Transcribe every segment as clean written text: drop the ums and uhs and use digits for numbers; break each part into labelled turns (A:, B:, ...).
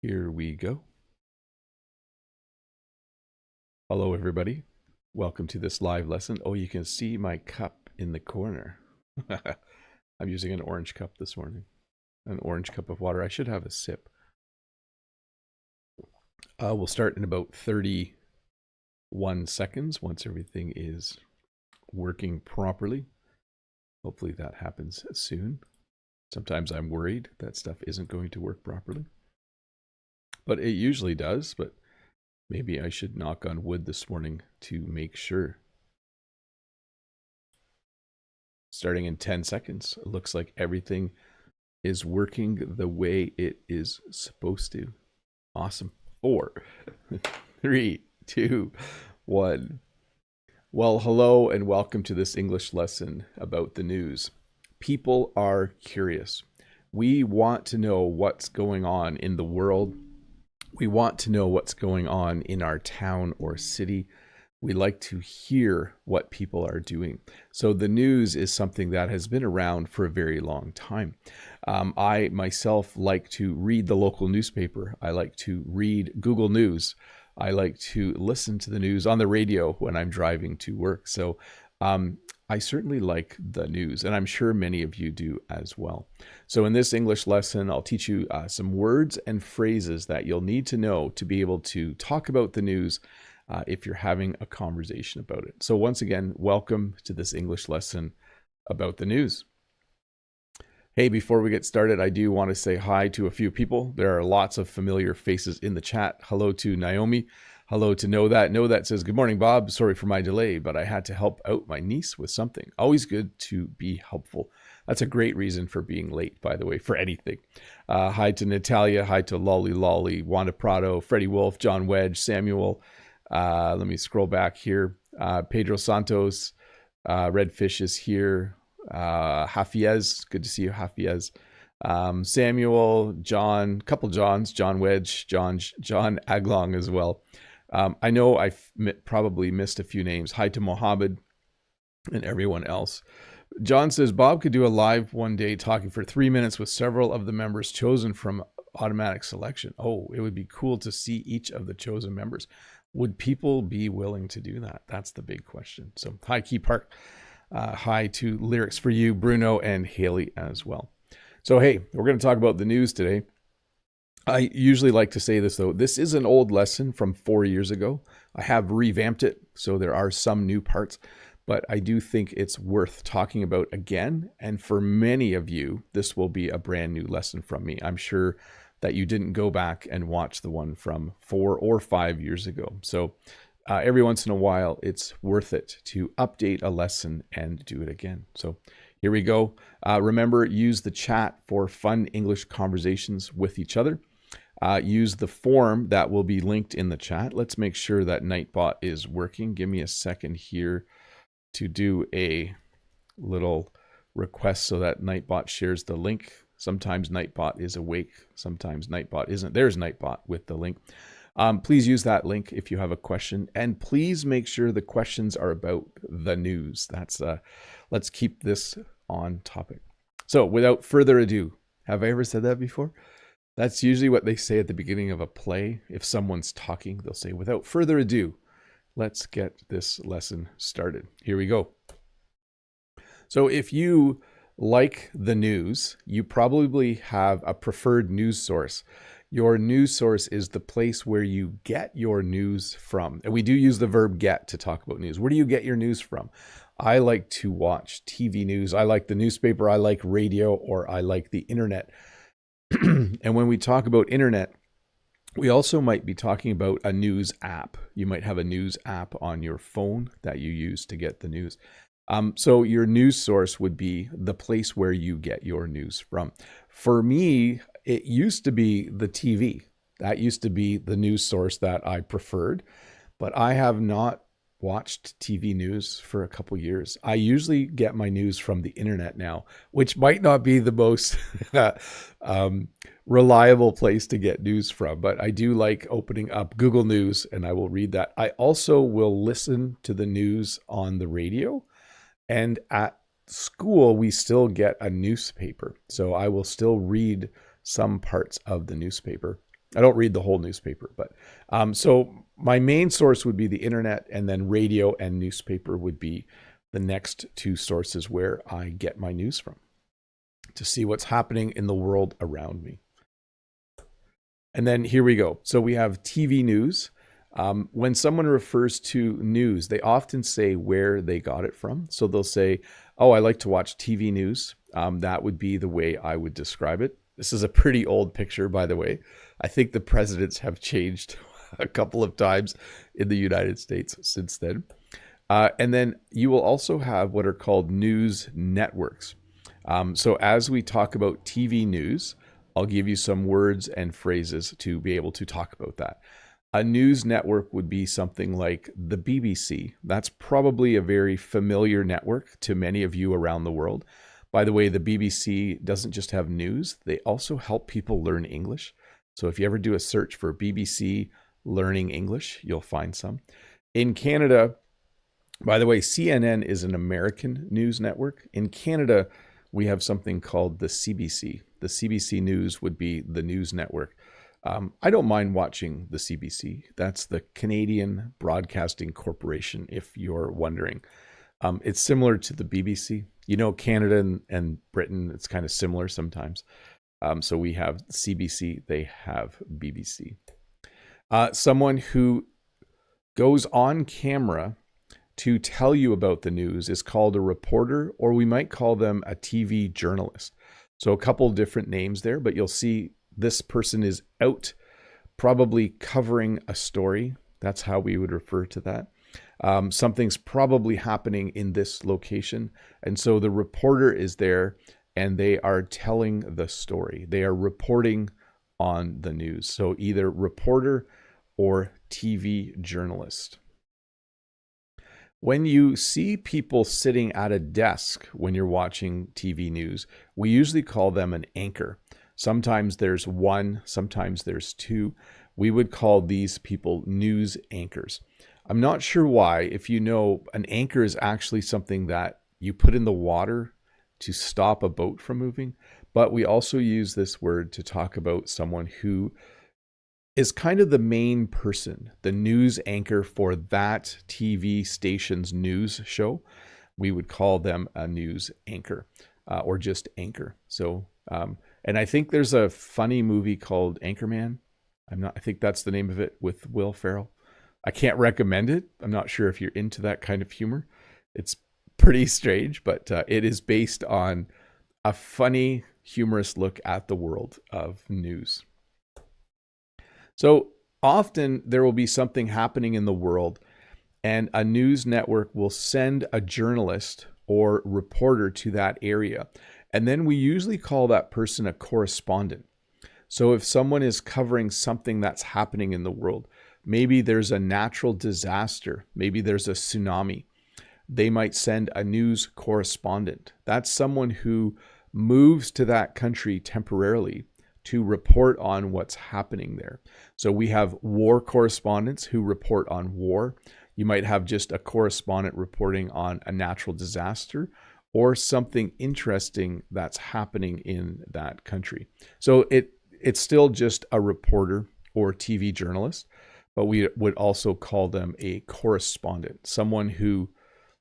A: Here we go. Hello, everybody. Welcome to this live lesson. Oh, you can see my cup in the corner. I'm using an orange cup this morning. An orange cup of water. I should have a sip. We'll start in about 31 seconds once everything is working properly. Hopefully that happens soon. Sometimes I'm worried that stuff isn't going to work properly. But it usually does, but maybe I should knock on wood this morning to make sure. Starting in 10 seconds, it looks like everything is working the way it is supposed to. Awesome. 4, 3, 2, 1. Well, hello and welcome to this English lesson about the news. People are curious. We want to know what's going on in the world. We want to know what's going on in our town or city. We like to hear what people are doing. So the news is something that has been around for a very long time. I myself like to read the local newspaper. I like to read Google News. I like to listen to the news on the radio when I'm driving to work. So I certainly like the news, and I'm sure many of you do as well. So in this English lesson, I'll teach you some words and phrases that you'll need to know to be able to talk about the news if you're having a conversation about it. So once again, welcome to this English lesson about the news. Hey, before we get started, I do want to say hi to a few people. There are lots of familiar faces in the chat. Hello to Naomi. Hello to Know That. Know That says, good morning, Bob. Sorry for my delay, but I had to help out my niece with something. Always good to be helpful. That's a great reason for being late, by the way, for anything. Hi to Natalia. Hi to Lolly Lolly, Wanda Prado, Freddie Wolf, John Wedge, Samuel. Let me scroll back here. Pedro Santos. Redfish is here. Hafiez. Good to see you, Hafiez. Samuel, John, couple Johns, John Wedge, John Aglong as well. I know I probably missed a few names. Hi to Mohammed and everyone else. John says, Bob could do a live one day talking for 3 minutes with several of the members chosen from automatic selection. Oh, it would be cool to see each of the chosen members. Would people be willing to do that? That's the big question. So hi, Key Park. Hi to Lyrics for You, Bruno and Haley as well. So, hey, we're going to talk about the news today. I usually like to say this, though. This is an old lesson from 4 years ago. I have revamped it, so there are some new parts, but I do think it's worth talking about again. And for many of you, this will be a brand new lesson from me. I'm sure that you didn't go back and watch the one from 4 or 5 years ago. So every once in a while, it's worth it to update a lesson and do it again. So here we go. Remember, use the chat for fun English conversations with each other. Use the form that will be linked in the chat. Let's make sure that Nightbot is working. Give me a second here to do a little request so that Nightbot shares the link. Sometimes Nightbot is awake. Sometimes Nightbot isn't. There's Nightbot with the link. Please use that link if you have a question, and please make sure the questions are about the news. Let's keep this on topic. So without further ado, have I ever said that before? That's usually what they say at the beginning of a play. If someone's talking, they'll say, without further ado, let's get this lesson started. Here we go. So if you like the news, you probably have a preferred news source. Your news source is the place where you get your news from. And we do use the verb get to talk about news. Where do you get your news from? I like to watch TV news. I like the newspaper. I like radio, or I like the internet. And when we talk about internet, we also might be talking about a news app. You might have a news app on your phone that you use to get the news. So your news source would be the place where you get your news from. For me, it used to be the TV. That used to be the news source that I preferred, but I have not watched TV news for a couple years. I usually get my news from the internet now, which might not be the most reliable place to get news from, but I do like opening up Google News and I will read that. I also will listen to the news on the radio, and at school, we still get a newspaper. So I will still read some parts of the newspaper. I don't read the whole newspaper, but so my main source would be the internet, and then radio and newspaper would be the next two sources where I get my news from to see what's happening in the world around me. And then here we go. So we have TV news. When someone refers to news, they often say where they got it from. So they'll say, oh, I like to watch TV news. That would be the way I would describe it. This is a pretty old picture, by the way. I think the presidents have changed a couple of times in the United States since then. And then you will also have what are called news networks. So as we talk about TV news, I'll give you some words and phrases to be able to talk about that. A news network would be something like the BBC. That's probably a very familiar network to many of you around the world. By the way, the BBC doesn't just have news, they also help people learn English. So if you ever do a search for BBC Learning English, you'll find some. In Canada, by the way, CNN is an American news network. In Canada, we have something called the CBC. The CBC News would be the news network. I don't mind watching the CBC. That's the Canadian Broadcasting Corporation, if you're wondering. It's similar to the BBC. You know, Canada and Britain, it's kind of similar sometimes. So we have CBC, they have BBC. Someone who goes on camera to tell you about the news is called a reporter, or we might call them a TV journalist. So a couple different names there, but you'll see this person is out probably covering a story. That's how we would refer to that. Something's probably happening in this location. And so the reporter is there and they are telling the story. They are reporting on the news. So either reporter or TV journalist. When you see people sitting at a desk when you're watching TV news, we usually call them an anchor. Sometimes there's one, sometimes there's two. We would call these people news anchors. I'm not sure why. If you know, an anchor is actually something that you put in the water to stop a boat from moving, but we also use this word to talk about someone who is kind of the main person, the news anchor for that TV station's news show. We would call them a news anchor or just anchor. So, and I think there's a funny movie called Anchorman. I think that's the name of it, with Will Ferrell. I can't recommend it. I'm not sure if you're into that kind of humor. It's pretty strange, but it is based on a funny, humorous look at the world of news. So often there will be something happening in the world and a news network will send a journalist or reporter to that area. And then we usually call that person a correspondent. So if someone is covering something that's happening in the world, maybe there's a natural disaster, maybe there's a tsunami, they might send a news correspondent. That's someone who moves to that country temporarily to report on what's happening there. So we have war correspondents who report on war. You might have just a correspondent reporting on a natural disaster or something interesting that's happening in that country. So it's still just a reporter or TV journalist, but we would also call them a correspondent, someone who,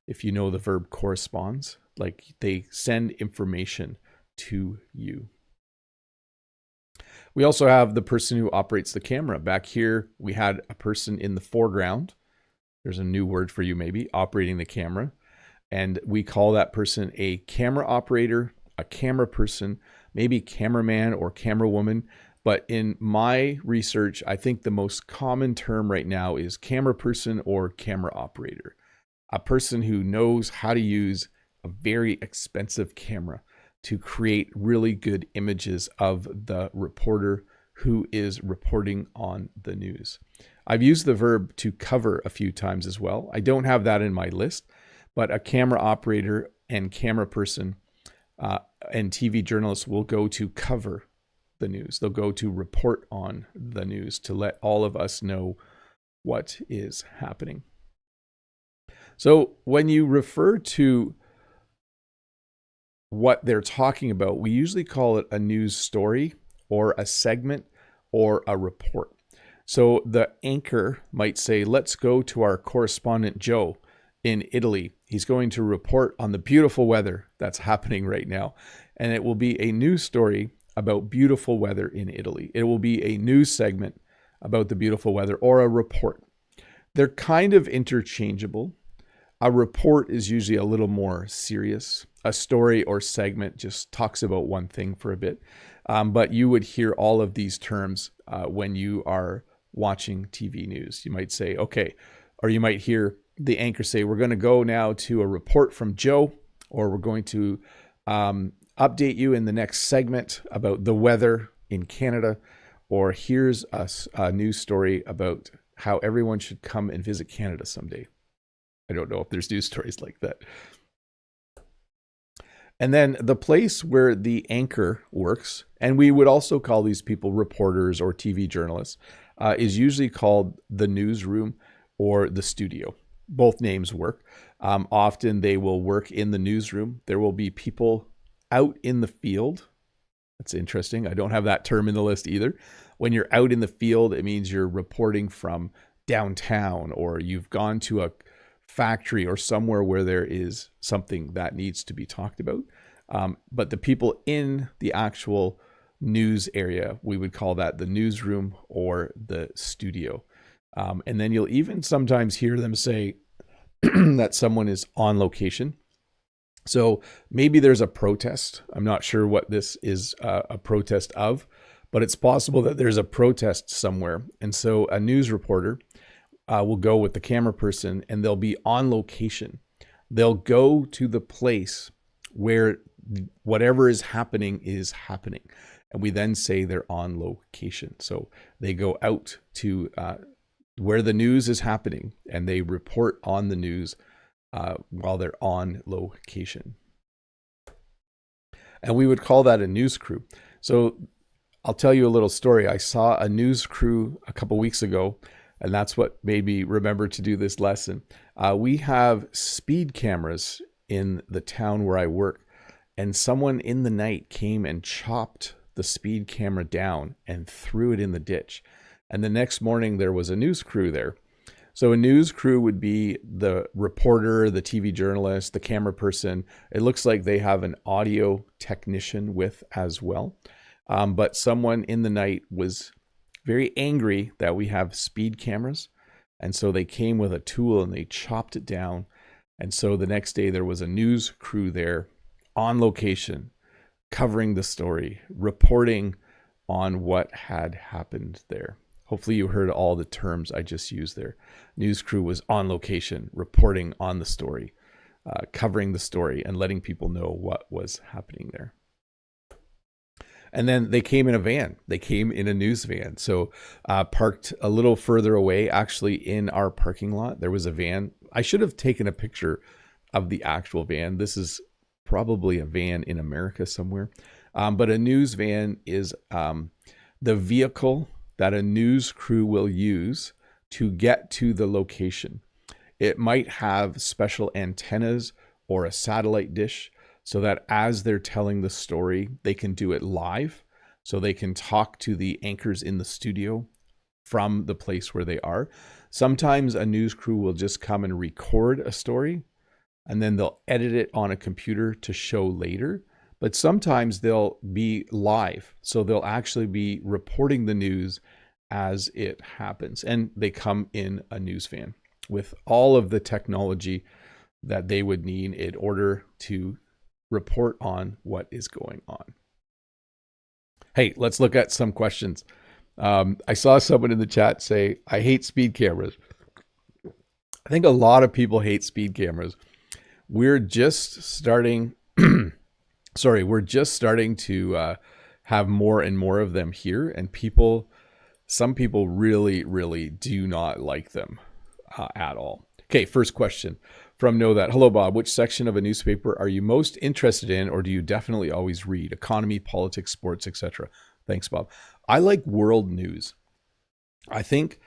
A: if you know the verb corresponds, like they send information to you. We also have the person who operates the camera. Back here, we had a person in the foreground. There's a new word for you maybe, operating the camera. And we call that person a camera operator, a camera person, maybe cameraman or camera woman. But in my research, I think the most common term right now is camera person or camera operator. A person who knows how to use a very expensive camera to create really good images of the reporter who is reporting on the news. I've used the verb to cover a few times as well. I don't have that in my list, but a camera operator and camera person and TV journalists will go to cover the news. They'll go to report on the news to let all of us know what is happening. So when you refer to what they're talking about, we usually call it a news story or a segment or a report. So the anchor might say, let's go to our correspondent Joe in Italy. He's going to report on the beautiful weather that's happening right now. And it will be a news story about beautiful weather in Italy. It will be a news segment about the beautiful weather or a report. They're kind of interchangeable. A report is usually a little more serious. A story or segment just talks about one thing for a bit. But you would hear all of these terms when you are watching TV news. You might say, okay, or you might hear the anchor say, we're going to go now to a report from Joe, or we're going to update you in the next segment about the weather in Canada, or here's a news story about how everyone should come and visit Canada someday. I don't know if there's news stories like that. And then the place where the anchor works, and we would also call these people reporters or TV journalists, is usually called the newsroom or the studio. Both names work. Often they will work in the newsroom. There will be people out in the field. That's interesting. I don't have that term in the list either. When you're out in the field, it means you're reporting from downtown, or you've gone to a factory or somewhere where there is something that needs to be talked about. But the people in the actual news area, we would call that the newsroom or the studio. And then you'll even sometimes hear them say that someone is on location. So maybe there's a protest. I'm not sure what this is a protest of, but it's possible that there's a protest somewhere. And so a news reporter will go with the camera person, and they'll be on location. They'll go to the place where whatever is happening is happening. And we then say they're on location. So they go out to where the news is happening, and they report on the news while they're on location. And we would call that a news crew. So I'll tell you a little story. I saw a news crew a couple weeks ago, and that's what made me remember to do this lesson. We have speed cameras in the town where I work, and someone in the night came and chopped the speed camera down and threw it in the ditch. And the next morning there was a news crew there. So a news crew would be the reporter, the TV journalist, the camera person. It looks like they have an audio technician with as well. But someone in the night was very angry that we have speed cameras. And so they came with a tool and they chopped it down. And so the next day there was a news crew there on location, covering the story, reporting on what had happened there. Hopefully you heard all the terms I just used there. News crew was on location, reporting on the story, covering the story, and letting people know what was happening there. And then they came in a van. They came in a news van. So parked a little further away, actually in our parking lot, there was a van. I should have taken a picture of the actual van. This is probably a van in America somewhere. But a news van is the vehicle that a news crew will use to get to the location. It might have special antennas or a satellite dish so that as they're telling the story, they can do it live. So they can talk to the anchors in the studio from the place where they are. Sometimes a news crew will just come and record a story, and then they'll edit it on a computer to show later. But sometimes they'll be live. So they'll actually be reporting the news as it happens. And they come in a news van with all of the technology that they would need in order to report on what is going on. Hey, let's look at some questions. I saw someone in the chat say, I hate speed cameras. I think a lot of people hate speed cameras. We're just starting to have more and more of them here, and some people really, really do not like them at all. Okay, first question from Know That. Hello, Bob. Which section of a newspaper are you most interested in, or do you definitely always read? Economy, politics, sports, etc. Thanks, Bob. I like world news. I think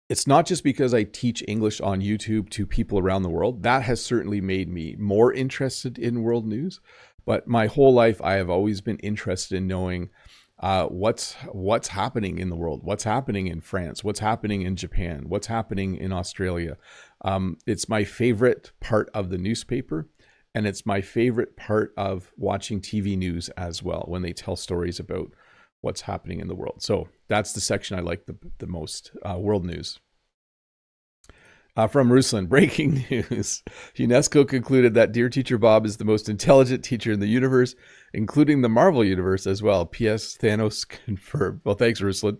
A: it's not just because I teach English on YouTube to people around the world. That has certainly made me more interested in world news. But my whole life, I have always been interested in knowing What's happening in the world? What's happening in France? What's happening in Japan? What's happening in Australia? It's my favorite part of the newspaper, and it's my favorite part of watching TV news as well, when they tell stories about what's happening in the world. So that's the section I like the most, world news. From Ruslan, breaking news. UNESCO concluded that Dear Teacher Bob is the most intelligent teacher in the universe, including the Marvel universe as well. P.S. Thanos confirmed. Well, thanks, Ruslan.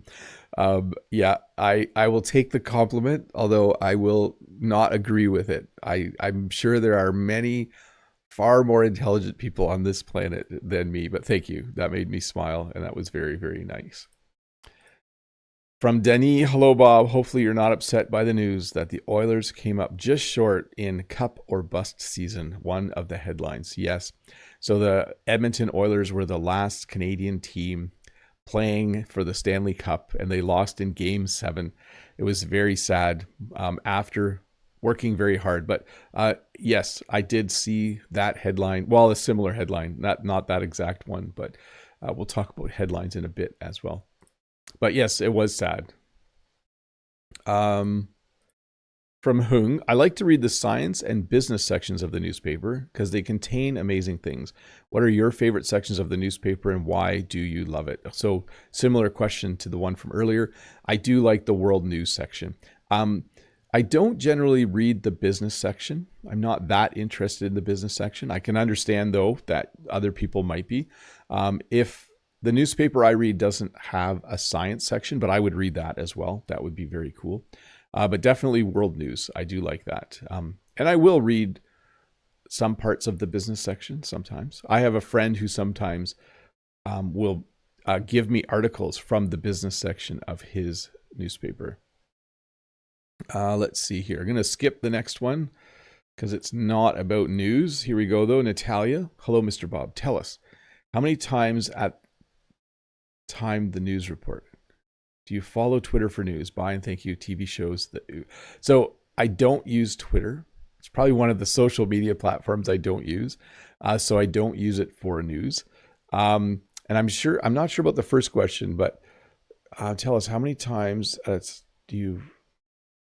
A: Yeah, I will take the compliment, although I will not agree with it. I'm sure there are many far more intelligent people on this planet than me, but thank you. That made me smile, and that was very, very nice. From Denis, hello, Bob. Hopefully you're not upset by the news that the Oilers came up just short in Cup or Bust season, one of the headlines. Yes. So the Edmonton Oilers were the last Canadian team playing for the Stanley Cup, and they lost in Game 7. It was very sad after working very hard. But yes, I did see that headline. Well, a similar headline, not that exact one, but we'll talk about headlines in a bit as well. But yes, it was sad. From Hung, I like to read the science and business sections of the newspaper because they contain amazing things. What are your favorite sections of the newspaper, and why do you love it? So similar question to the one from earlier. I do like the world news section. I don't generally read the business section. I'm not that interested in the business section. I can understand, though, that other people might be. If the newspaper I read doesn't have a science section, but I would read that as well. That would be very cool. But definitely world news. I do like that. And I will read some parts of the business section sometimes. I have a friend who sometimes will give me articles from the business section of his newspaper. Let's see here. I'm going to skip the next one because it's not about news. Here we go, though. Natalia. Hello, Mr. Bob. Tell us, how many times at time the news report? Do you follow Twitter for news? Bye and thank you. TV shows that. So I don't use Twitter. It's probably one of the social media platforms I don't use. So I don't use it for news. And I'm not sure about the first question, but tell us, how many times do you,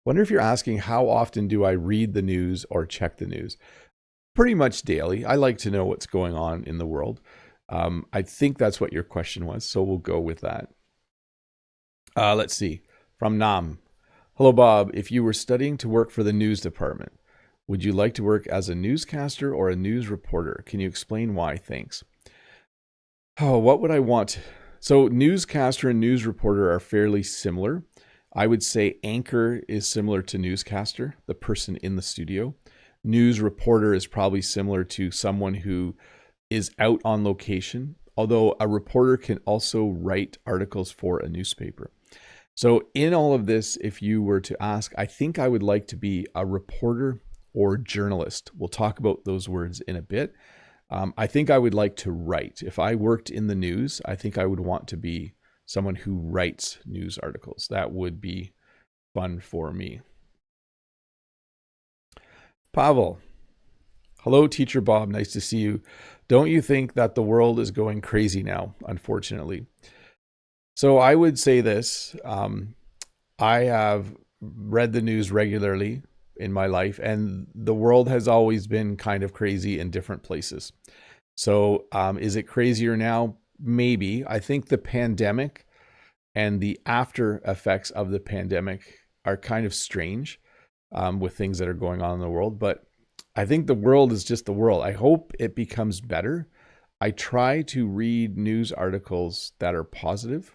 A: wonder if you're asking how often do I read the news or check the news? Pretty much daily. I like to know what's going on in the world. I think that's what your question was, so we'll go with that. Let's see. From Nam. Hello, Bob. If you were studying to work for the news department, would you like to work as a newscaster or a news reporter? Can you explain why? Thanks. Oh, what would I want? So newscaster and news reporter are fairly similar. I would say anchor is similar to newscaster, the person in the studio. News reporter is probably similar to someone who is out on location, although a reporter can also write articles for a newspaper. So in all of this, if you were to ask, I think I would like to be a reporter or journalist. We'll talk about those words in a bit. I think I would like to write. If I worked in the news, I think I would want to be someone who writes news articles. That would be fun for me. Pavel. Hello, Teacher Bob. Nice to see you. Don't you think that the world is going crazy now, unfortunately? So I would say this. I have read the news regularly in my life, and the world has always been kind of crazy in different places. So is it crazier now? Maybe. I think the pandemic and the after effects of the pandemic are kind of strange with things that are going on in the world, but I think the world is just the world. I hope it becomes better. I try to read news articles that are positive,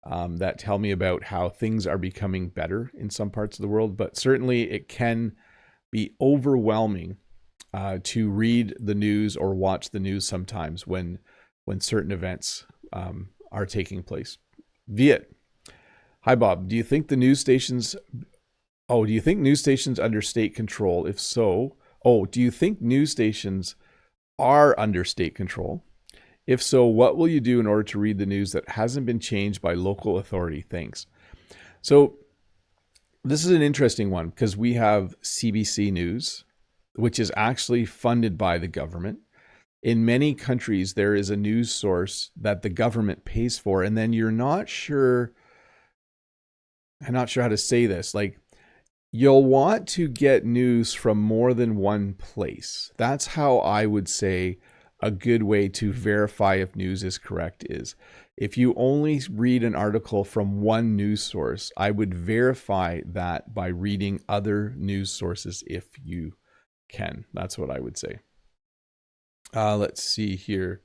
A: that tell me about how things are becoming better in some parts of the world, but certainly it can be overwhelming to read the news or watch the news sometimes when certain events are taking place. Viet. Hi, Bob. Do you think news stations under state control? If so, do you think news stations are under state control? If so, what will you do in order to read the news that hasn't been changed by local authority? Thanks. So this is an interesting one because we have CBC News, which is actually funded by the government. In many countries, there is a news source that the government pays for, and then I'm not sure how to say this. Like, you'll want to get news from more than one place. That's how I would say a good way to verify if news is correct is if you only read an article from one news source, I would verify that by reading other news sources if you can. That's what I would say. Let's see here.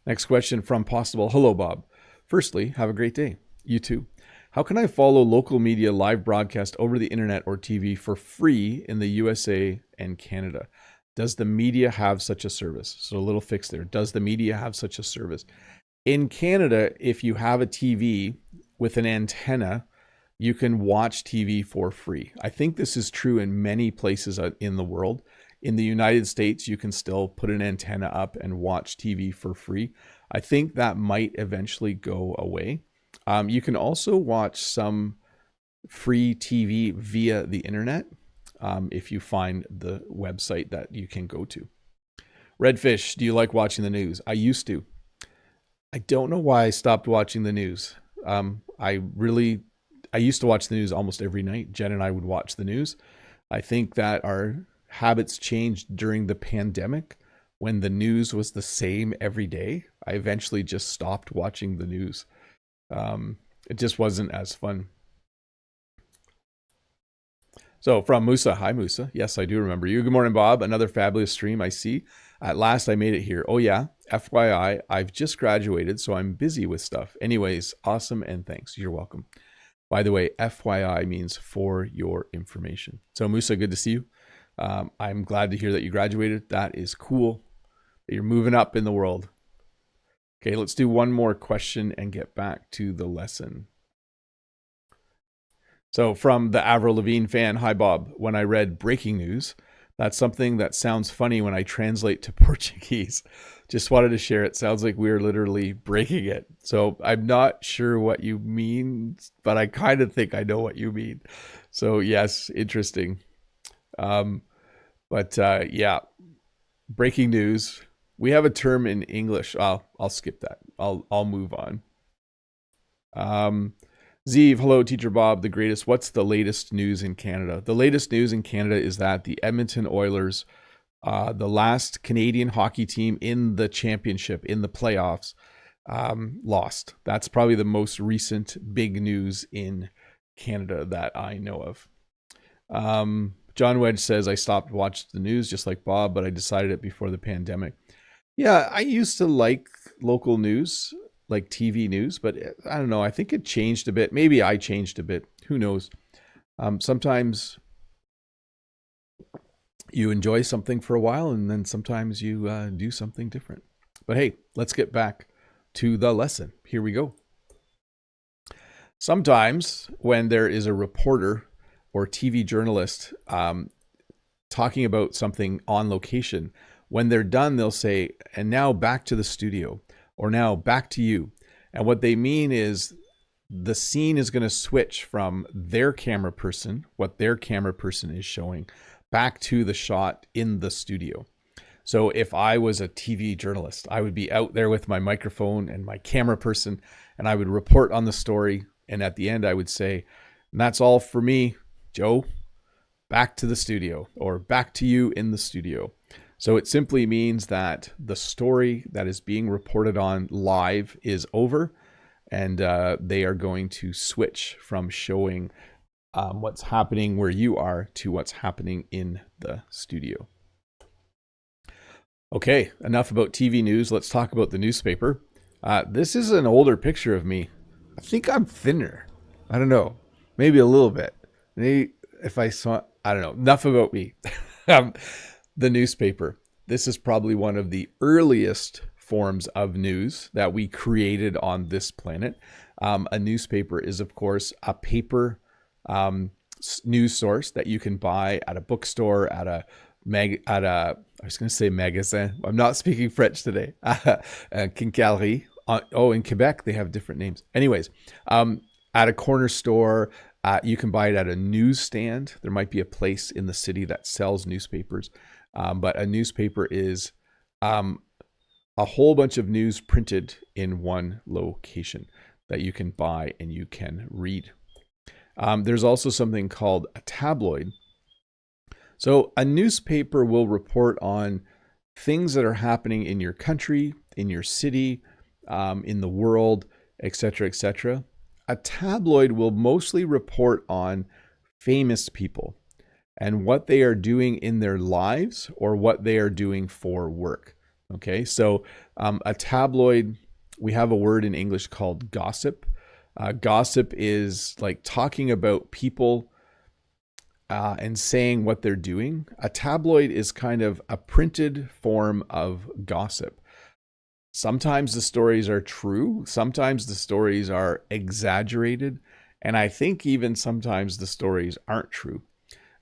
A: Next question from Possible. Hello, Bob. Firstly, have a great day. You too. How can I follow local media live broadcast over the internet or TV for free in the USA and Canada? Does the media have such a service? So a little fix there. Does the media have such a service? In Canada, if you have a TV with an antenna, you can watch TV for free. I think this is true in many places in the world. In the United States, you can still put an antenna up and watch TV for free. I think that might eventually go away. You can also watch some free TV via the internet if you find the website that you can go to. Redfish, do you like watching the news? I used to. I don't know why I stopped watching the news. I used to watch the news almost every night. Jen and I would watch the news. I think that our habits changed during the pandemic when the news was the same every day. I eventually just stopped watching the news. It just wasn't as fun. So from Musa, hi Musa. Yes, I do remember you. Good morning, Bob. Another fabulous stream, I see. At last I made it here. Oh yeah, FYI, I've just graduated, so I'm busy with stuff. Anyways, awesome and thanks. You're welcome. By the way, FYI means for your information. So Musa, good to see you. I'm glad to hear that you graduated. That is cool that you're moving up in the world. Okay, let's do one more question and get back to the lesson. So from the Avril Lavigne fan, hi Bob. When I read breaking news, that's something that sounds funny when I translate to Portuguese. Just wanted to share it. Sounds like we're literally breaking it. So I'm not sure what you mean, but I kind of think I know what you mean. So yes, interesting. Yeah, breaking news. We have a term in English. I'll skip that. I'll move on. Zeev, hello, Teacher Bob, the greatest. What's the latest news in Canada? The latest news in Canada is that the Edmonton Oilers, the last Canadian hockey team in the championship, in the playoffs, lost. That's probably the most recent big news in Canada that I know of. John Wedge says, I stopped watching the news just like Bob, but I decided it before the pandemic. Yeah, I used to like local news, like TV news, but I don't know. I think it changed a bit. Maybe I changed a bit. Who knows? Sometimes you enjoy something for a while and then sometimes you do something different. But hey, let's get back to the lesson. Here we go. Sometimes when there is a reporter or TV journalist talking about something on location, when they're done, they'll say, and now back to the studio, or now back to you. And what they mean is the scene is going to switch from their camera person, what their camera person is showing, back to the shot in the studio. So if I was a TV journalist, I would be out there with my microphone and my camera person, and I would report on the story. And at the end, I would say, and that's all for me, Joe, back to the studio, or back to you in the studio. So it simply means that the story that is being reported on live is over, and they are going to switch from showing what's happening where you are to what's happening in the studio. Okay, enough about TV news. Let's talk about the newspaper. This is an older picture of me. I think I'm thinner. I don't know. Maybe a little bit. Maybe if I saw, I don't know. Enough about me. The newspaper. This is probably one of the earliest forms of news that we created on this planet. A newspaper is, of course, a paper news source that you can buy at a bookstore, at a I was going to say magasin. I'm not speaking French today. Quincaillerie. In Quebec, they have different names. Anyways, at a corner store, you can buy it at a newsstand. There might be a place in the city that sells newspapers. But a newspaper is a whole bunch of news printed in one location that you can buy and you can read. There's also something called a tabloid. So a newspaper will report on things that are happening in your country, in your city, in the world, etc., etc. A tabloid will mostly report on famous people and what they are doing in their lives or what they are doing for work. Okay, so a tabloid, we have a word in English called gossip. Gossip is like talking about people and saying what they're doing. A tabloid is kind of a printed form of gossip. Sometimes the stories are true, sometimes the stories are exaggerated, and I think even sometimes the stories aren't true.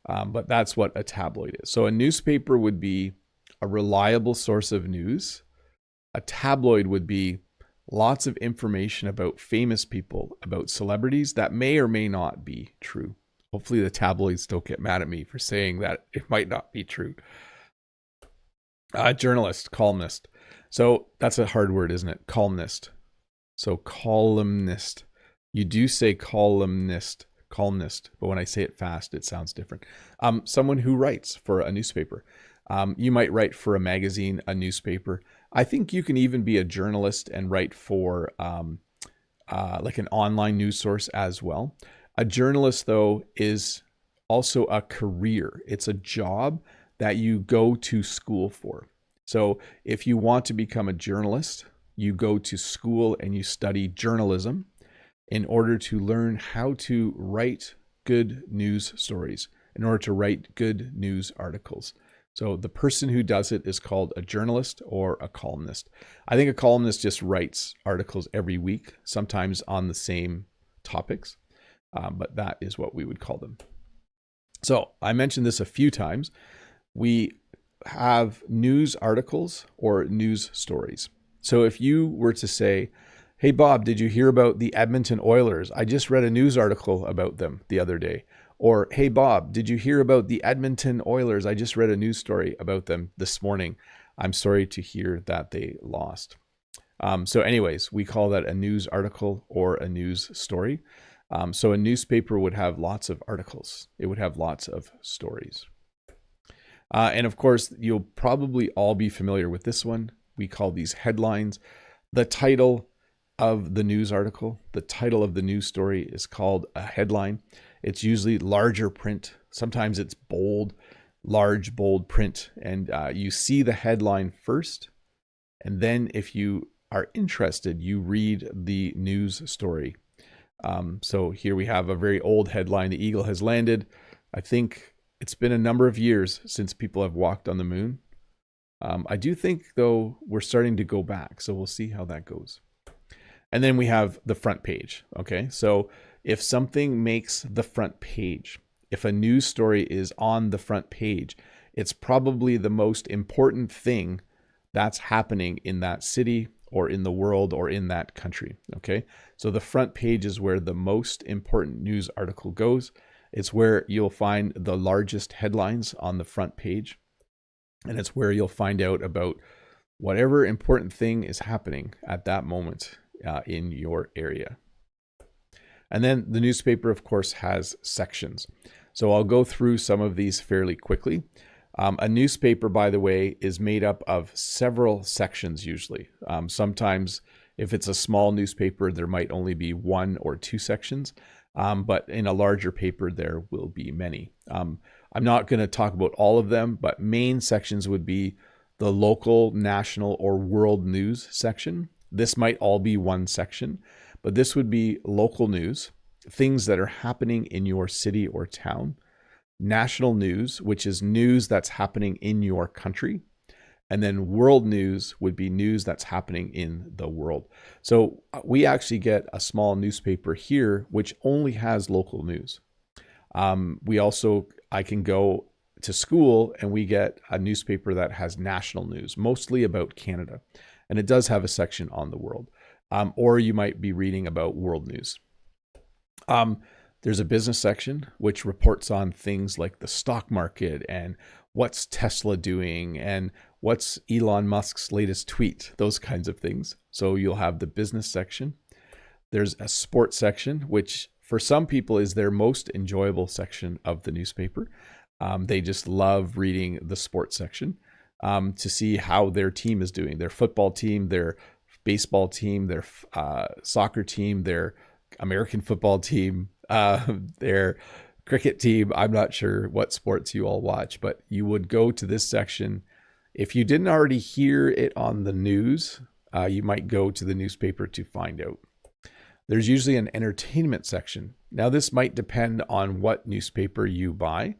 A: But that's what a tabloid is. So a newspaper would be a reliable source of news. A tabloid would be lots of information about famous people, about celebrities that may or may not be true. Hopefully the tabloids don't get mad at me for saying that it might not be true. Journalist, columnist. So that's a hard word, isn't it? Columnist. So columnist. You do say columnist, but when I say it fast, it sounds different. Someone who writes for a newspaper. You might write for a magazine, a newspaper. I think you can even be a journalist and write for like an online news source as well. A journalist, though, is also a career. It's a job that you go to school for. So if you want to become a journalist, you go to school and you study journalism in order to learn how to write good news stories, in order to write good news articles. So the person who does it is called a journalist or a columnist. I think a columnist just writes articles every week, sometimes on the same topics, but that is what we would call them. So I mentioned this a few times. We have news articles or news stories. So if you were to say, hey, Bob, did you hear about the Edmonton Oilers? I just read a news article about them the other day. Or, hey, Bob, did you hear about the Edmonton Oilers? I just read a news story about them this morning. I'm sorry to hear that they lost. So anyways, we call that a news article or a news story. So a newspaper would have lots of articles. It would have lots of stories. And of course, you'll probably all be familiar with this one. We call these headlines. The title of the news article, the title of the news story is called a headline. It's usually larger print. Sometimes it's bold, large, bold print. And you see the headline first. And then if you are interested, you read the news story. So here we have a very old headline. The eagle has landed. I think it's been a number of years since people have walked on the moon. I do think, though, we're starting to go back. So we'll see how that goes. And then we have the front page. Okay, so if something makes the front page, if a news story is on the front page, it's probably the most important thing that's happening in that city or in the world or in that country. Okay, so the front page is where the most important news article goes. It's where you'll find the largest headlines on the front page. And it's where you'll find out about whatever important thing is happening at that moment in your area. And then the newspaper, of course, has sections. So I'll go through some of these fairly quickly. A newspaper, by the way, is made up of several sections usually. Sometimes if it's a small newspaper, there might only be one or two sections. But in a larger paper, there will be many. I'm not going to talk about all of them, but main sections would be the local, national, or world news section. This might all be one section, but this would be local news, things that are happening in your city or town. National news, which is news that's happening in your country. And then world news would be news that's happening in the world. So we actually get a small newspaper here, which only has local news. I can go to school and we get a newspaper that has national news, mostly about Canada. And it does have a section on the world. Or you might be reading about world news. There's a business section which reports on things like the stock market and what's Tesla doing and what's Elon Musk's latest tweet, those kinds of things. So you'll have the business section. There's a sports section, which for some people is their most enjoyable section of the newspaper. They just love reading the sports section to see how their team is doing, their football team, their baseball team, their soccer team, their American football team, their cricket team. I'm not sure what sports you all watch, but you would go to this section. If you didn't already hear it on the news, you might go to the newspaper to find out. There's usually an entertainment section. Now, this might depend on what newspaper you buy.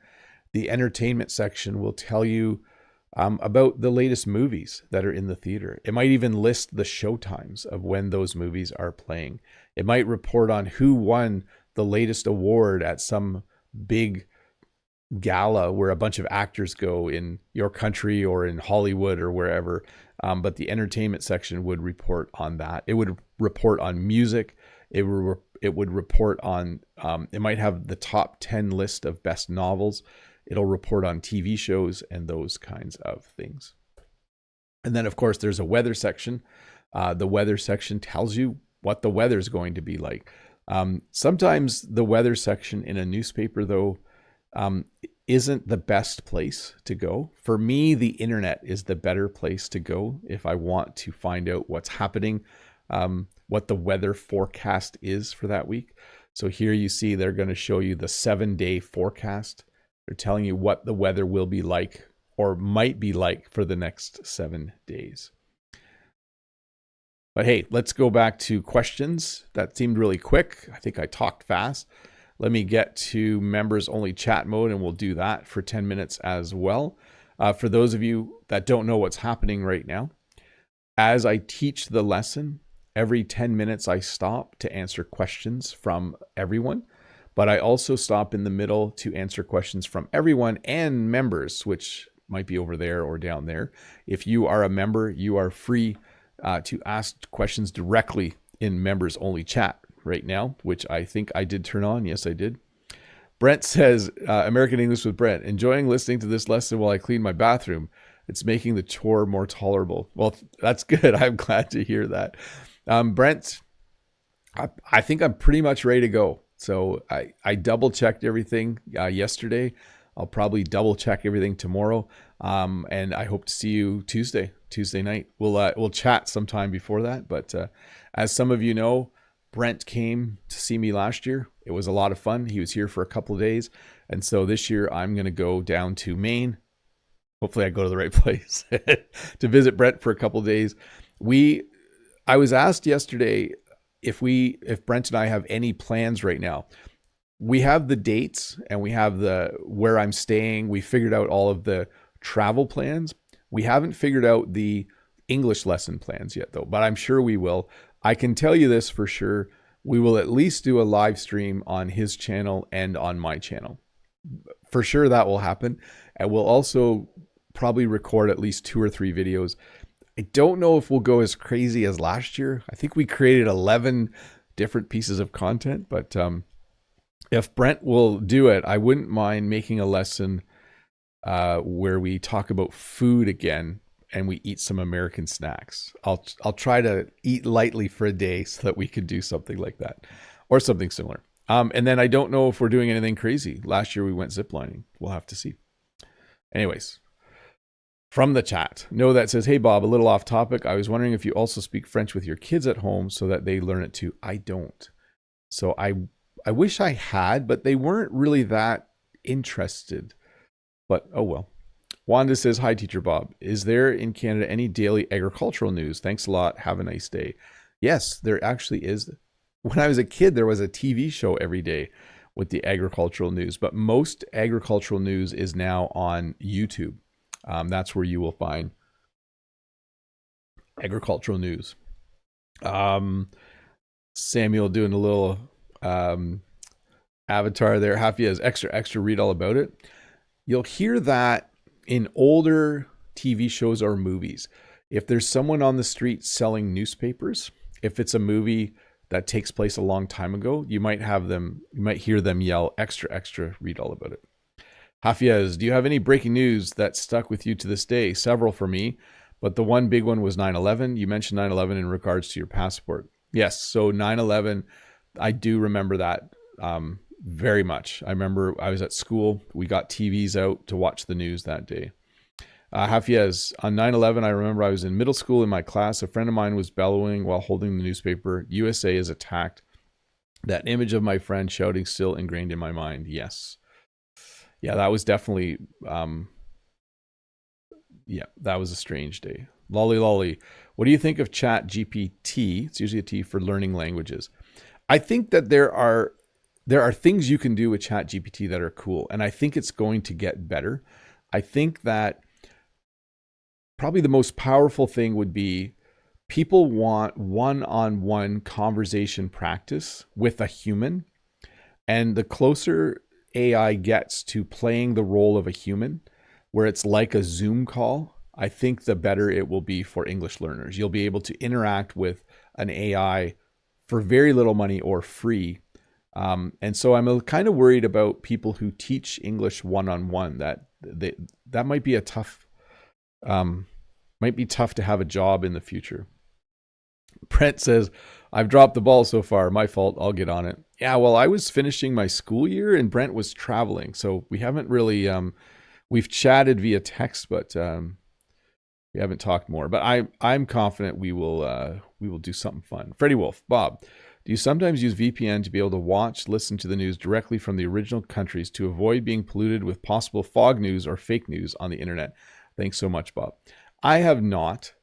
A: The entertainment section will tell you about the latest movies that are in the theater. It might even list the show times of when those movies are playing. It might report on who won the latest award at some big gala where a bunch of actors go in your country or in Hollywood or wherever. But the entertainment section would report on that. It would report on music. It would report on, it might have the top 10 list of best novels. It'll report on TV shows and those kinds of things. And then, of course, there's a weather section. The weather section tells you what the weather is going to be like. Sometimes the weather section in a newspaper, though, isn't the best place to go. For me, the internet is the better place to go if I want to find out what's happening, what the weather forecast is for that week. So here you see they're going to show you the 7-day forecast. They're telling you what the weather will be like or might be like for the next 7 days. But hey, let's go back to questions. That seemed really quick. I think I talked fast. Let me get to members only chat mode and we'll do that for 10 minutes as well. For those of you that don't know what's happening right now, as I teach the lesson, every 10 minutes I stop to answer questions from everyone. But I also stop in the middle to answer questions from everyone and members, which might be over there or down there. If you are a member, you are free to ask questions directly in members only chat right now, which I think I did turn on. Yes, I did. Brent says, American English with Brent, enjoying listening to this lesson while I clean my bathroom. It's making the chore more tolerable. Well, that's good. I'm glad to hear that. Brent, I think I'm pretty much ready to go. So I double checked everything yesterday. I'll probably double check everything tomorrow. And I hope to see you Tuesday night. We'll chat sometime before that. But as some of you know, Brent came to see me last year. It was a lot of fun. He was here for a couple of days. And so this year I'm going to go down to Maine. Hopefully I go to the right place to visit Brent for a couple of days. I was asked yesterday if Brent and I have any plans right now. We have the dates and we have where I'm staying. We figured out all of the travel plans. We haven't figured out the English lesson plans yet though, but I'm sure we will. I can tell you this for sure. We will at least do a live stream on his channel and on my channel. For sure that will happen. And we'll also probably record at least 2 or 3 videos. I don't know if we'll go as crazy as last year. I think we created 11 different pieces of content, but if Brent will do it, I wouldn't mind making a lesson where we talk about food again and we eat some American snacks. I'll try to eat lightly for a day so that we could do something like that or something similar. And then I don't know if we're doing anything crazy. Last year we went ziplining. We'll have to see. Anyways. From the chat, No, that says, hey, Bob, a little off topic. I was wondering if you also speak French with your kids at home so that they learn it too. I don't. So I wish I had, but they weren't really that interested. But oh well. Wanda says, hi, Teacher Bob. Is there in Canada any daily agricultural news? Thanks a lot. Have a nice day. Yes, there actually is. When I was a kid, there was a TV show every day with the agricultural news, but most agricultural news is now on YouTube. That's where you will find agricultural news. Samuel doing a little avatar there. Happy has extra read all about it. You'll hear that in older TV shows or movies. If there's someone on the street selling newspapers, if it's a movie that takes place a long time ago, you might hear them yell extra read all about it. Hafiez, do you have any breaking news that stuck with you to this day? Several for me, but the one big one was 9/11. You mentioned 9/11 in regards to your passport. Yes, so 9/11, I do remember that very much. I remember I was at school. We got TVs out to watch the news that day. Hafiez, on 9/11, I remember I was in middle school in my class. A friend of mine was bellowing while holding the newspaper. USA is attacked. That image of my friend shouting still ingrained in my mind. Yes. Yeah, that was definitely, yeah, that was a strange day. Lolly Lolly, what do you think of Chat GPT? It's usually a T for learning languages. I think that there are things you can do with Chat GPT that are cool, and I think it's going to get better. I think that probably the most powerful thing would be people want one-on-one conversation practice with a human, and the closer AI gets to playing the role of a human, where it's like a Zoom call, I think the better it will be for English learners. You'll be able to interact with an AI for very little money or free. And so I'm kind of worried about people who teach English one-on-one, that might be tough to have a job in the future. Brent says, I've dropped the ball so far. My fault. I'll get on it. Yeah, well, I was finishing my school year and Brent was traveling. So we haven't really, we've chatted via text, but we haven't talked more. But I'm confident we will do something fun. Freddie Wolf, Bob, do you sometimes use VPN to be able to listen to the news directly from the original countries to avoid being polluted with possible fog news or fake news on the internet? Thanks so much, Bob. I have not.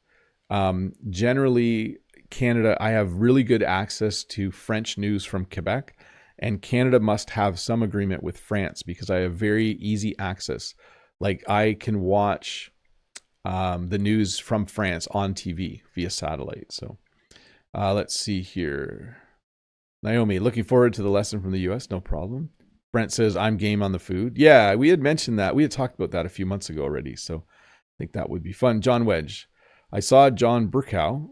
A: Generally, Canada, I have really good access to French news from Quebec, and Canada must have some agreement with France because I have very easy access. Like I can watch the news from France on TV via satellite. So let's see here. Naomi, looking forward to the lesson from the US. No problem. Brent says, I'm game on the food. Yeah, we had mentioned that. We had talked about that a few months ago already. So I think that would be fun. John Wedge, I saw John Burkow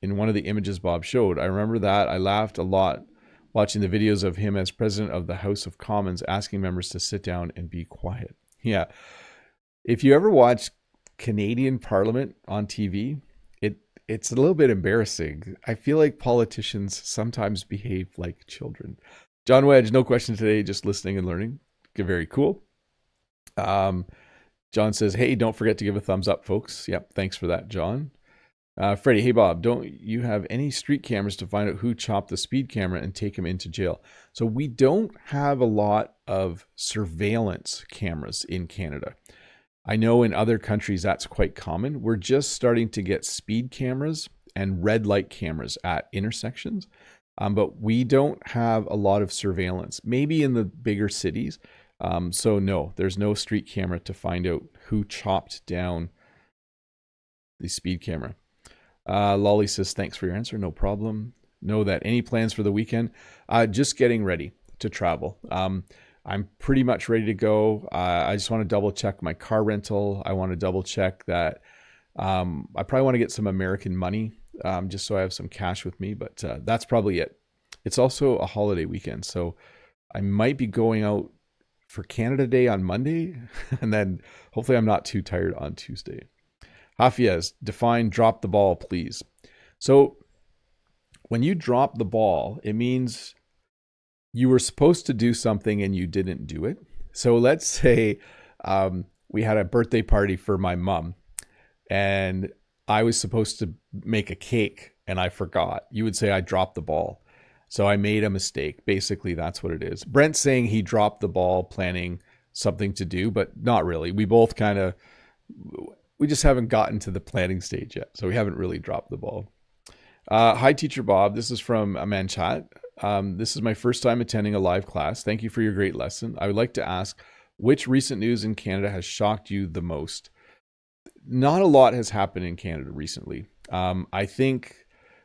A: in one of the images Bob showed. I remember that. I laughed a lot watching the videos of him as president of the House of Commons asking members to sit down and be quiet. Yeah. If you ever watch Canadian Parliament on TV, it's a little bit embarrassing. I feel like politicians sometimes behave like children. John Wedge, no question today, just listening and learning. Very cool. John says, hey, don't forget to give a thumbs up, folks. Yep, thanks for that, John. Freddie, hey, Bob, don't you have any street cameras to find out who chopped the speed camera and take him into jail? So we don't have a lot of surveillance cameras in Canada. I know in other countries that's quite common. We're just starting to get speed cameras and red light cameras at intersections, but we don't have a lot of surveillance, maybe in the bigger cities. So no, there's no street camera to find out who chopped down the speed camera. Lolly says, thanks for your answer. No problem. Know that any plans for the weekend? Just getting ready to travel. I'm pretty much ready to go. I just want to double check my car rental. I want to double check that. I probably want to get some American money just so I have some cash with me, but that's probably it. It's also a holiday weekend, so I might be going out for Canada Day on Monday, and then hopefully I'm not too tired on Tuesday. Hafiez, define drop the ball, please. So when you drop the ball, it means you were supposed to do something and you didn't do it. So let's say we had a birthday party for my mom and I was supposed to make a cake and I forgot. You would say I dropped the ball. So I made a mistake. Basically, that's what it is. Brent's saying he dropped the ball planning something to do, but not really. We both we just haven't gotten to the planning stage yet. So we haven't really dropped the ball. Hi, Teacher Bob. This is from Manchat. This is my first time attending a live class. Thank you for your great lesson. I would like to ask, which recent news in Canada has shocked you the most? Not a lot has happened in Canada recently. I think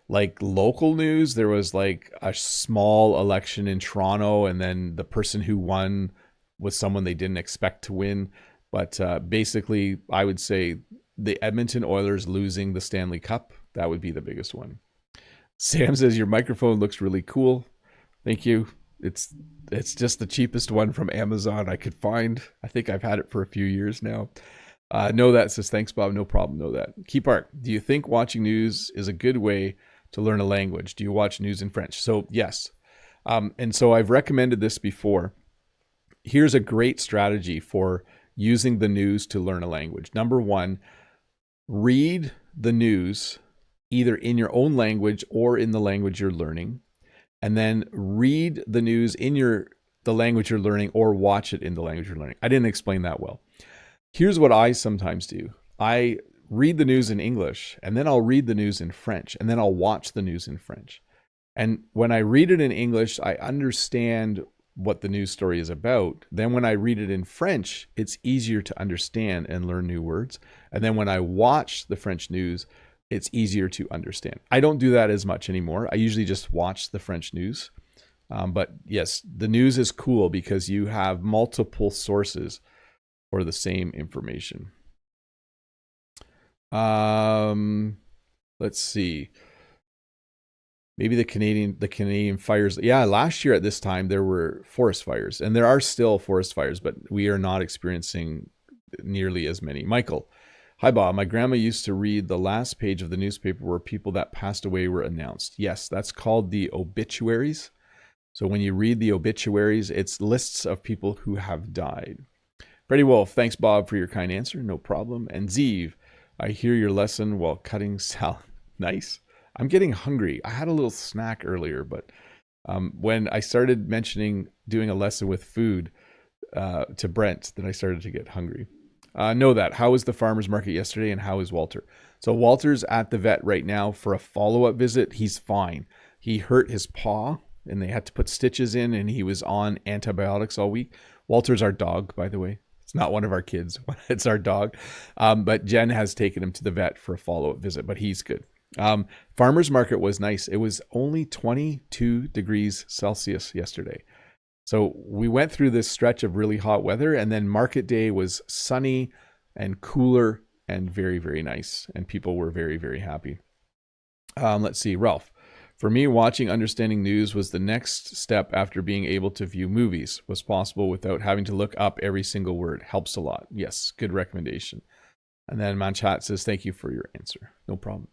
A: like local news, there was like a small election in Toronto and then the person who won was someone they didn't expect to win. But basically, I would say the Edmonton Oilers losing the Stanley Cup, that would be the biggest one. Sam says, your microphone looks really cool. Thank you. It's It's just the cheapest one from Amazon I could find. I think I've had it for a few years now. Know that says, thanks, Bob. No problem. Know that. Key Park, do you think watching news is a good way to learn a language? Do you watch news in French? So yes. And so I've recommended this before. Here's a great strategy for using the news to learn a language. Number one, read the news either in your own language or in the language you're learning. And then read the news in the language you're learning or watch it in the language you're learning. I didn't explain that well. Here's what I sometimes do. I read the news in English, and then I'll read the news in French, and then I'll watch the news in French. And when I read it in English, I understand what the news story is about. Then when I read it in French, it's easier to understand and learn new words. And then when I watch the French news, it's easier to understand. I don't do that as much anymore. I usually just watch the French news. But yes, the news is cool because you have multiple sources for the same information. Let's see. Maybe the Canadian fires. Yeah, last year at this time there were forest fires, and there are still forest fires, but we are not experiencing nearly as many. Michael, hi Bob. My grandma used to read the last page of the newspaper where people that passed away were announced. Yes, that's called the obituaries. So when you read the obituaries, it's lists of people who have died. Freddie Wolf, thanks Bob for your kind answer. No problem. And Zeev, I hear your lesson while cutting salad. Nice. I'm getting hungry. I had a little snack earlier, but when I started mentioning doing a lesson with food to Brent, then I started to get hungry. Know that. How was the farmer's market yesterday, and how is Walter? So Walter's at the vet right now for a follow-up visit. He's fine. He hurt his paw, and they had to put stitches in, and he was on antibiotics all week. Walter's our dog, by the way. It's not one of our kids. It's our dog. But Jen has taken him to the vet for a follow-up visit, but he's good. Farmer's market was nice. It was only 22 degrees Celsius yesterday. So we went through this stretch of really hot weather, and then market day was sunny and cooler and very, very nice. And people were very, very happy. Let's see, Ralph. For me, watching Understanding News was the next step after being able to view movies. Was possible without having to look up every single word. Helps a lot. Yes, good recommendation. And then Manchat says, thank you for your answer. No problem.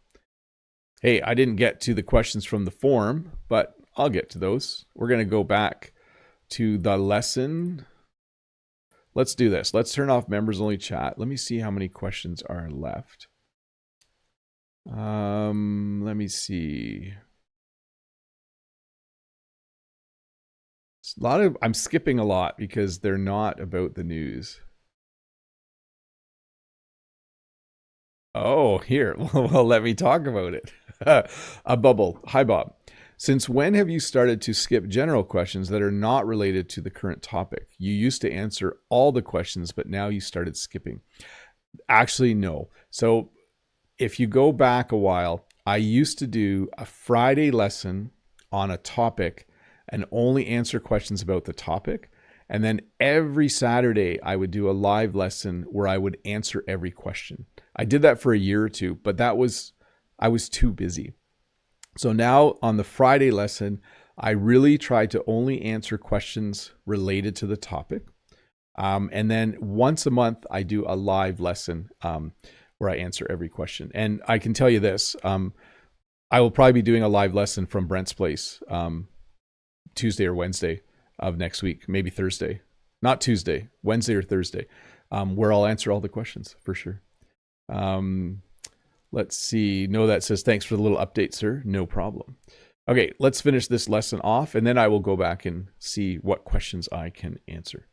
A: Hey, I didn't get to the questions from the forum, but I'll get to those. We're going to go back to the lesson. Let's do this. Let's turn off members only chat. Let me see how many questions are left. Let me see. I'm skipping a lot because they're not about the news. Oh, here. Well, let me talk about it. A bubble. Hi, Bob. Since when have you started to skip general questions that are not related to the current topic? You used to answer all the questions, but now you started skipping. Actually, no. So if you go back a while, I used to do a Friday lesson on a topic and only answer questions about the topic. And then every Saturday, I would do a live lesson where I would answer every question. I did that for a year or two, but I was too busy. So now on the Friday lesson, I really try to only answer questions related to the topic. And then once a month, I do a live lesson where I answer every question. And I can tell you this, I will probably be doing a live lesson from Brent's place Tuesday or Wednesday of next week, maybe Thursday. Not Tuesday, Wednesday or Thursday, where I'll answer all the questions for sure. Let's see. No, that says, thanks for the little update, sir. No problem. Okay, let's finish this lesson off, and then I will go back and see what questions I can answer.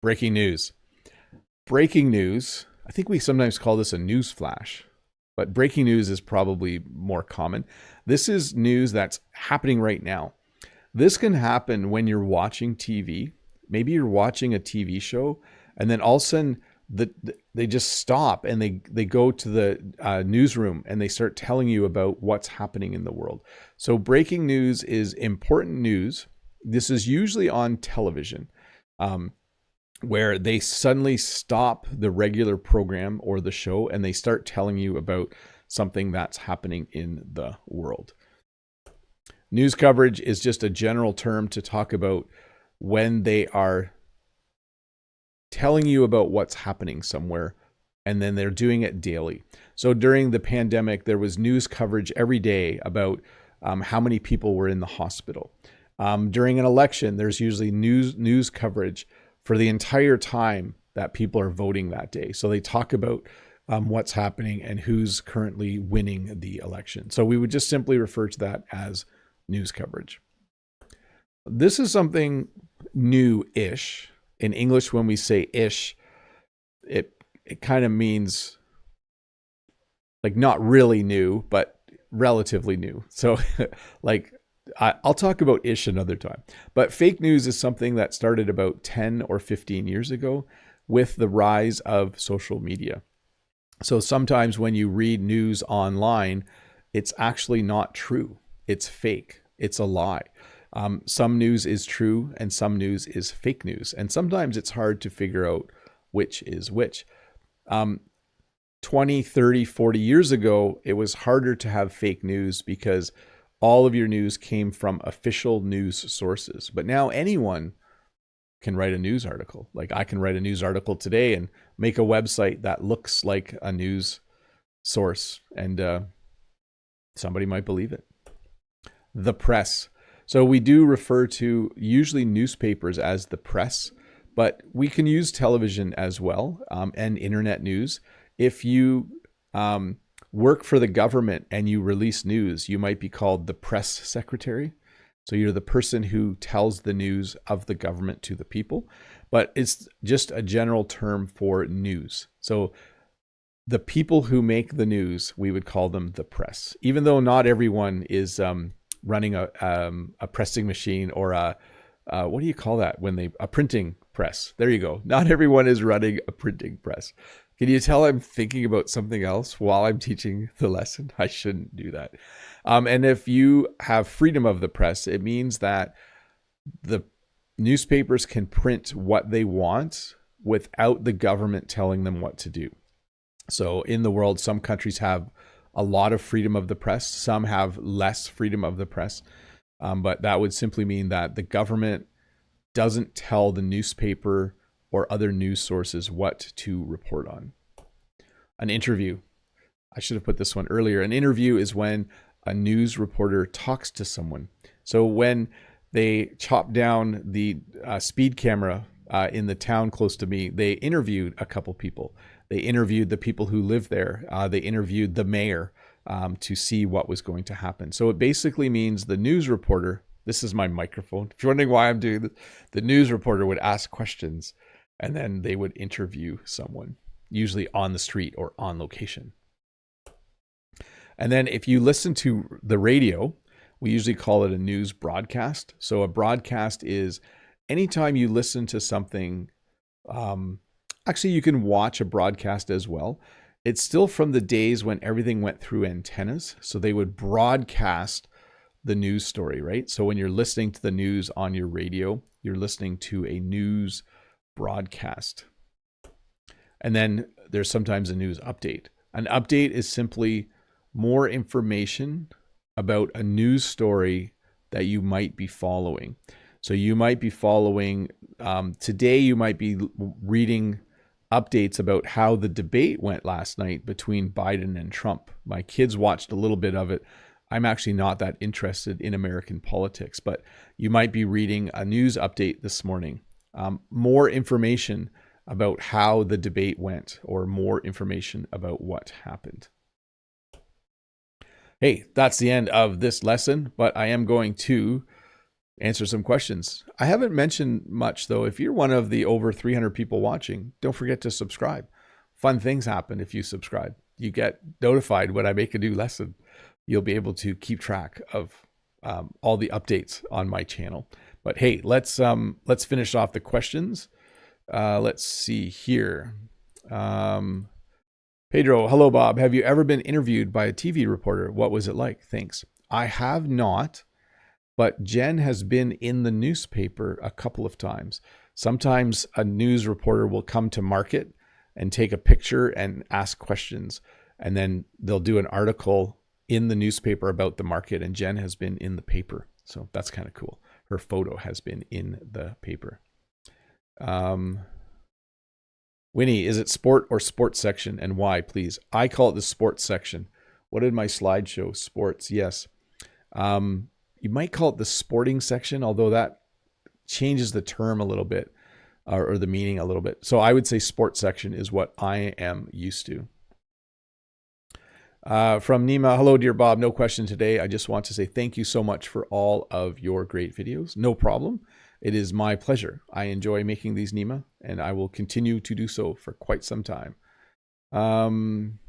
A: Breaking news. Breaking news. I think we sometimes call this a news flash, but breaking news is probably more common. This is news that's happening right now. This can happen when you're watching TV. Maybe you're watching a TV show, and then all of a sudden, they just stop and they go to the newsroom and they start telling you about what's happening in the world. So breaking news is important news. This is usually on television, where they suddenly stop the regular program or the show and they start telling you about something that's happening in the world. News coverage is just a general term to talk about when they are telling you about what's happening somewhere, and then they're doing it daily. So during the pandemic, there was news coverage every day about how many people were in the hospital. During an election, there's usually news coverage for the entire time that people are voting that day. So they talk about what's happening and who's currently winning the election. So we would just simply refer to that as news coverage. This is something new-ish. In English, when we say ish, it kind of means like not really new, but relatively new. So like I'll talk about ish another time. But fake news is something that started about 10 or 15 years ago with the rise of social media. So sometimes when you read news online, it's actually not true. It's fake. It's a lie. Some news is true and some news is fake news. And sometimes it's hard to figure out which is which. 20, 30, 40 years ago, it was harder to have fake news because all of your news came from official news sources. But now anyone can write a news article. Like I can write a news article today and make a website that looks like a news source, and somebody might believe it. The press. So we do refer to usually newspapers as the press, but we can use television as well, and internet news. If you work for the government and you release news, you might be called the press secretary. So you're the person who tells the news of the government to the people, but it's just a general term for news. So the people who make the news, we would call them the press, even though not everyone is running a pressing machine or what do you call that when a printing press? There you go. Not everyone is running a printing press. Can you tell I'm thinking about something else while I'm teaching the lesson? I shouldn't do that. And if you have freedom of the press, it means that the newspapers can print what they want without the government telling them what to do. So in the world, some countries have a lot of freedom of the press. Some have less freedom of the press. But that would simply mean that the government doesn't tell the newspaper or other news sources what to report on. An interview. I should have put this one earlier. An interview is when a news reporter talks to someone. So when they chopped down the speed camera in the town close to me, they interviewed a couple people. They interviewed the people who live there. They interviewed the mayor to see what was going to happen. So it basically means the news reporter, this is my microphone. If you're wondering why I'm doing this, the news reporter would ask questions and then they would interview someone, usually on the street or on location. And then if you listen to the radio, we usually call it a news broadcast. So a broadcast is anytime you listen to something, actually you can watch a broadcast as well. It's still from the days when everything went through antennas. So they would broadcast the news story, right? So when you're listening to the news on your radio, you're listening to a news broadcast. And then there's sometimes a news update. An update is simply more information about a news story that you might be following. So you might be following, today you might be reading updates about how the debate went last night between Biden and Trump. My kids watched a little bit of it. I'm actually not that interested in American politics, but you might be reading a news update this morning. More information about how the debate went, or more information about what happened. Hey, that's the end of this lesson, but I am going to answer some questions. I haven't mentioned much though. If you're one of the over 300 people watching, don't forget to subscribe. Fun things happen if you subscribe. You get notified when I make a new lesson. You'll be able to keep track of all the updates on my channel. But hey, let's finish off the questions. Let's see here. Pedro, hello, Bob. Have you ever been interviewed by a TV reporter? What was it like? Thanks. I have not, but Jen has been in the newspaper a couple of times. Sometimes a news reporter will come to market and take a picture and ask questions, and then they'll do an article in the newspaper about the market, and Jen has been in the paper. So that's kind of cool. Her photo has been in the paper. Winnie, is it sport or sports section, and why, please? I call it the sports section. What did my slide show? Sports, yes. You might call it the sporting section, although that changes the term a little bit, or the meaning a little bit. So I would say sports section is what I am used to. From Nima, hello, dear Bob. No question today. I just want to say thank you so much for all of your great videos. No problem. It is my pleasure. I enjoy making these, Nima, and I will continue to do so for quite some time. From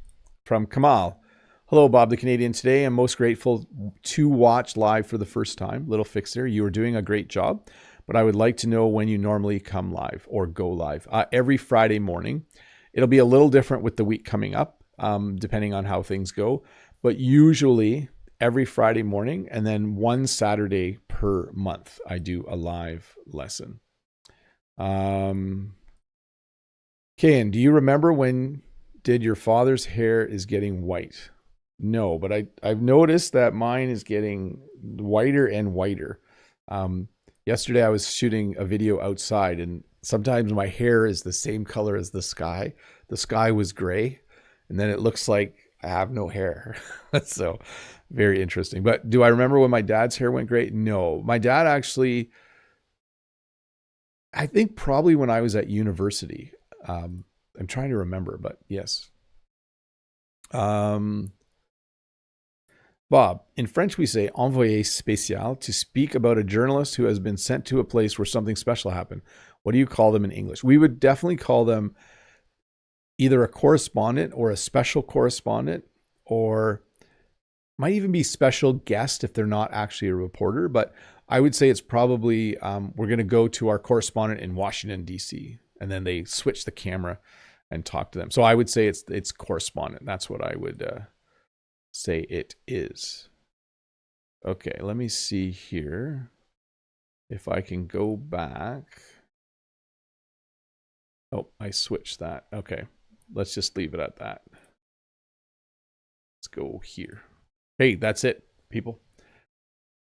A: Kamal, hello, Bob the Canadian. Today, I'm most grateful to watch live for the first time. Little fix there. You are doing a great job, but I would like to know when you normally come live or go live. Every Friday morning. It'll be a little different with the week coming up, depending on how things go, but usually every Friday morning, and then one Saturday per month, I do a live lesson. Kayan, do you remember when did your father's hair is getting white? No, but I've noticed that mine is getting whiter and whiter. Yesterday I was shooting a video outside, and sometimes my hair is the same color as the sky. The sky was gray, and then it looks like I have no hair. So very interesting. But do I remember when my dad's hair went gray? No. My dad actually, I think probably when I was at university. I'm trying to remember, but yes. Bob, in French we say envoyé spécial, to speak about a journalist who has been sent to a place where something special happened. What do you call them in English? We would definitely call them either a correspondent or a special correspondent, or might even be special guest if they're not actually a reporter. But I would say it's probably, we're going to go to our correspondent in Washington, D.C., and then they switch the camera and talk to them. So I would say it's correspondent. That's what I would say it is. Okay, let me see here if I can go back. Oh, I switched that. Okay, let's just leave it at that. Let's go here. Hey, that's it, people.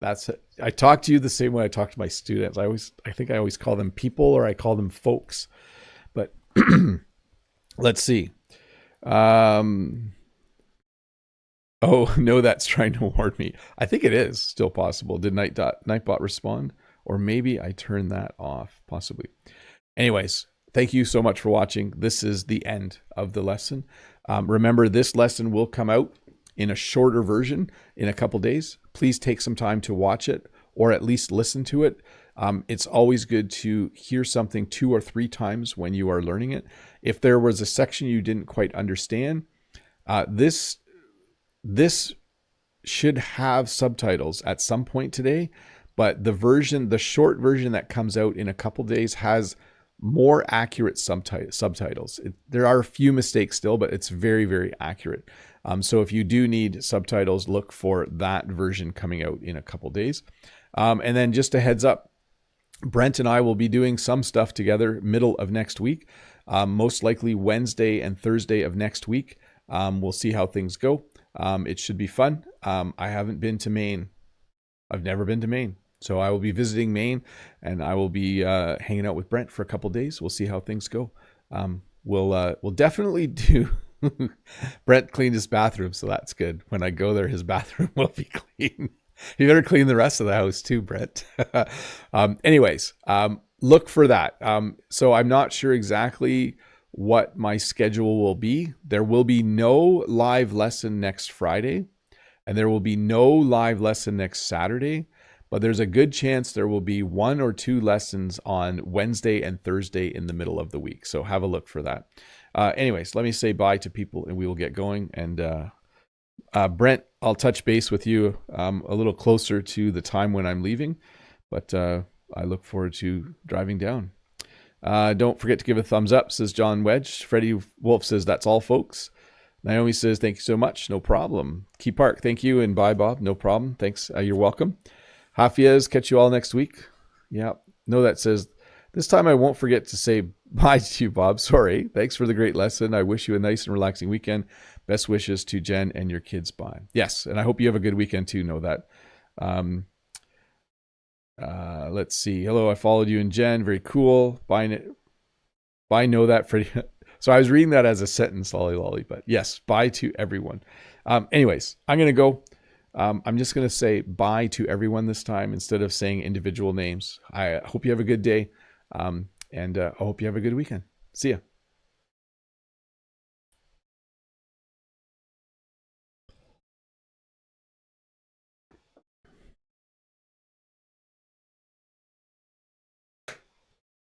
A: That's it. I talk to you the same way I talk to my students. I think I always call them people, or I call them folks. But let's see. Oh, no, that's trying to warn me. I think it is still possible. Did Nightbot respond? Or maybe I turned that off, possibly. Anyways, thank you so much for watching. This is the end of the lesson. Remember, this lesson will come out in a shorter version in a couple days. Please take some time to watch it, or at least listen to it. It's always good to hear something 2 or 3 times when you are learning it. If there was a section you didn't quite understand, this should have subtitles at some point today, but the short version that comes out in a couple days has more accurate subtitles. There are a few mistakes still, but it's very, very accurate. So if you do need subtitles, look for that version coming out in a couple days. And then just a heads up, Brent and I will be doing some stuff together middle of next week, most likely Wednesday and Thursday of next week. We'll see how things go. It should be fun. I haven't been to Maine. I've never been to Maine. So I will be visiting Maine, and I will be hanging out with Brent for a couple days. We'll see how things go. We'll definitely do. Brent cleaned his bathroom, so that's good. When I go there, his bathroom will be clean. You better clean the rest of the house too, Brent. Anyways, look for that. So I'm not sure exactly what my schedule will be. There will be no live lesson next Friday, and there will be no live lesson next Saturday. But there's a good chance there will be 1 or 2 lessons on Wednesday and Thursday in the middle of the week. So have a look for that. Anyways, let me say bye to people and we will get going. And Brent, I'll touch base with you a little closer to the time when I'm leaving. But I look forward to driving down. Don't forget to give a thumbs up, says John Wedge. Freddie Wolf says, that's all, folks. Naomi says, thank you so much. No problem. Key Park, thank you. And bye, Bob. No problem. Thanks. You're welcome. Hafiez, catch you all next week. Yeah. No, that says This time I won't forget to say bye to you, Bob. Sorry. Thanks for the great lesson. I wish you a nice and relaxing weekend. Best wishes to Jen and your kids. Bye. Yes, and I hope you have a good weekend too. Know that. Let's see. Hello, I followed you and Jen. Very cool. Bye. Know that, Freddie. So I was reading that as a sentence, lolly, but yes, bye to everyone. Anyways, I'm going to go. I'm just going to say bye to everyone this time instead of saying individual names. I hope you have a good day. And I hope you have a good weekend. See ya.